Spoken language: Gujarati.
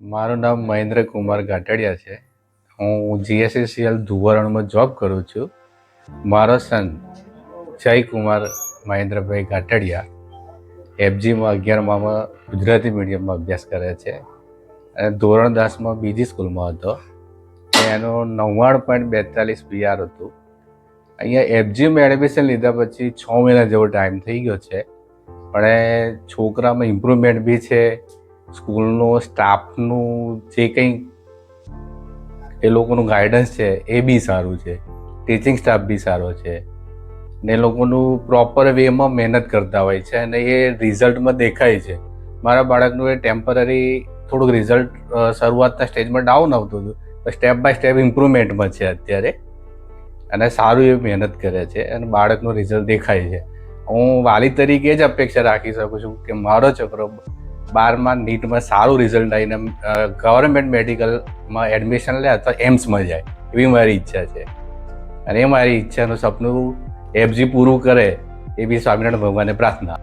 મારું નામ મહેન્દ્ર કુમાર ગાટડિયા છે. હું જીએસસીસીએલ ધુવરણમાં જોબ કરું છું. મારો સન જયકુમાર મહેન્દ્રભાઈ ગાટડિયા એફજીમાં 11માં ગુજરાતી મીડિયમમાં અભ્યાસ કરે છે અને ધોરણ 10માં બીજી સ્કૂલમાં હતો. એનું 99.42 PR હતું. અહીંયા એફજીમાં એડમિશન લીધા પછી 6 મહિના જેવો ટાઈમ થઈ ગયો છે, પણ છોકરામાં ઇમ્પ્રુવમેન્ટ બી છે. સ્કૂલનો સ્ટાફનું જે કંઈ એ લોકોનું ગાઈડન્સ છે એ બી સારું છે, ટીચિંગ સ્ટાફ બી સારો છે ને એ લોકોનું પ્રોપર વેમાં મહેનત કરતા હોય છે અને એ રિઝલ્ટમાં દેખાય છે. મારા બાળકનું એ ટેમ્પરરી થોડુંક રિઝલ્ટ શરૂઆતના સ્ટેજમાં ડાઉન આવતું હતું, તો સ્ટેપ બાય સ્ટેપ ઇમ્પ્રુવમેન્ટમાં છે અત્યારે અને સારું એ મહેનત કરે છે અને બાળકનું રિઝલ્ટ દેખાય છે. હું વાલી તરીકે જ અપેક્ષા રાખી શકું છું કે મારો છોકરો 12માં નીટમાં સારું રિઝલ્ટ આવીને ગવર્મેન્ટ મેડિકલમાં એડમિશન લે અથવા એમ્સમાં જાય, એવી મારી ઈચ્છા છે. અને એ મારી ઈચ્છાનું સપનું એફજી પૂરું કરે એવી સ્વામિનારાયણ ભગવાનને પ્રાર્થના.